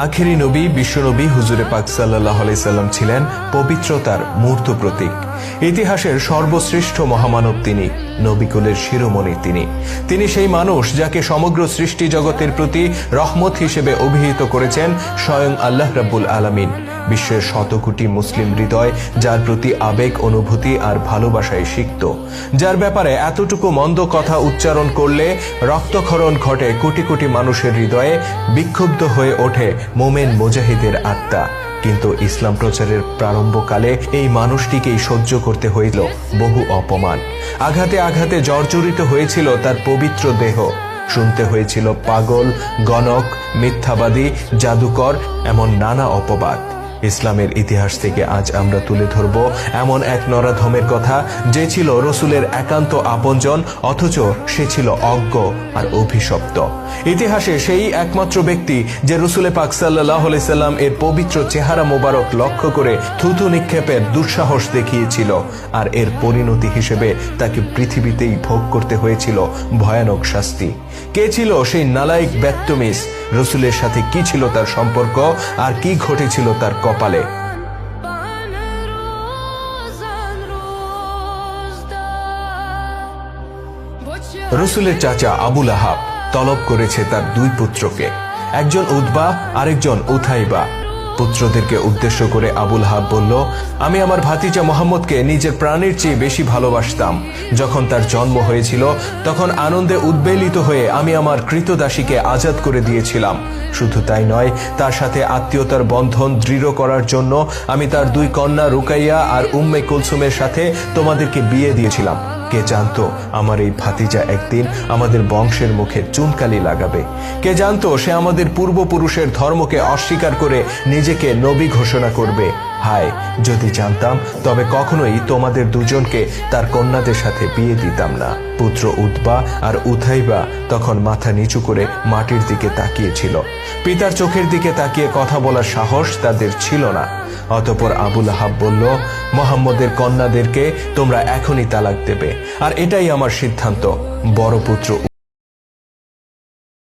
আখেরি নবী বিশ্বনবী হুজুরে পাক সাল্লাল্লাহু আলাইহি সাল্লাম ছিলেন পবিত্রতার মূর্ত প্রতীক। ইতিহাসের সর্বশ্রেষ্ঠ মহামানব তিনি, নবিকুলের শিরোমণি তিনি সেই মানুষ যাকে সমগ্র সৃষ্টি জগতের প্রতি রহমত হিসেবে অভিহিত করেছেন স্বয়ং আল্লাহ রাব্বুল আলামিন। বিশ্বের শতকোটি মুসলিম হৃদয় যার প্রতি আবেগ, অনুভূতি আর ভালোবাসায় সিক্ত, যার ব্যাপারে এতটুকু মন্দ কথা উচ্চারণ করলে রক্তক্ষরণ ঘটে কোটি কোটি মানুষের হৃদয়ে, বিক্ষুব্ধ হয়ে ওঠে মোমেন মুজাহিদের আত্মা। কিন্তু ইসলাম প্রচারের প্রারম্ভকালে এই মানুষটিকেই সহ্য করতে হয়েছিল বহু অপমান। আঘাতে আঘাতে জর্জরিত হয়েছিল তার পবিত্র দেহ, শুনতে হয়েছিল পাগল, গণক, মিথ্যাবাদী, জাদুকর এমন নানা অপবাদ। ইসলামের ইতিহাস থেকে আজ আমরা তুলে ধরব এমন এক নরাধমের কথা, যে ছিল রসুলের একান্ত আপনজন, অথচ সে ছিল অজ্ঞ আর অভিশপ্ত। ইতিহাসে সেই একমাত্র ব্যক্তি যে রসুলে পাক সাল্লাল্লাহু আলাইহি সাল্লাম এর পবিত্র চেহারা মোবারক লক্ষ্য করে থুতু নিক্ষেপের দুঃসাহস দেখিয়েছিল, আর এর পরিণতি হিসেবে তাকে পৃথিবীতেই ভোগ করতে হয়েছিল ভয়ানক শাস্তি। কে ছিল সেই নালায়েক ব্যক্তমিস? রসুলের সাথে কি ছিল তার সম্পর্ক, আর কি ঘটেছিল তার কপালে? রসুলের চাচা আবু লাহাব তলব করেছে তার দুই পুত্রকে, একজন উতবা, আরেকজন উথাইবা। পুত্রদেরকে উদ্দেশ্য করে আবু লাহাব বলল, আমি আমার ভাতিজা মোহাম্মদকে নিজের প্রাণের চেয়ে বেশি ভালোবাসতাম। যখন তার জন্ম হয়েছিল তখন আনন্দে উদ্বেলিত হয়ে আমি আমার কৃতদাসীকে আজাদ করে দিয়েছিলাম। শুধু তাই নয়, তার সাথে আত্মীয়তার বন্ধন দৃঢ় করার জন্য আমি তার দুই কন্যা রুকাইয়া আর উম্মে কুলসুমের সাথে তোমাদেরকে বিয়ে দিয়েছিলাম। কে জানতো আমার এই ভাতিজা একদিন আমাদের বংশের মুখে চুনকালি লাগাবে? কে জানতো সে আমাদের পূর্বপুরুষের ধর্মকে অস্বীকার করে নিজেকে নবী ঘোষণা করবে? হায়, যদি জানতাম তবে কখনোই তোমাদের দুজনকে তার কন্যাদের সাথে বিয়ে দিতাম না। পুত্র উতবা আর উথাইবা তখন মাথা নিচু করে মাটির দিকে তাকিয়েছিল। পিতার চোখের দিকে তাকিয়ে কথা বলার সাহস তাদের ছিল না। অতঃপর আবু লাহাব বলল, মুহাম্মদের কন্যাদেরকে তোমরা এখনই তালাক দেবে, আর এটাই আমার সিদ্ধান্ত। বড় পুত্র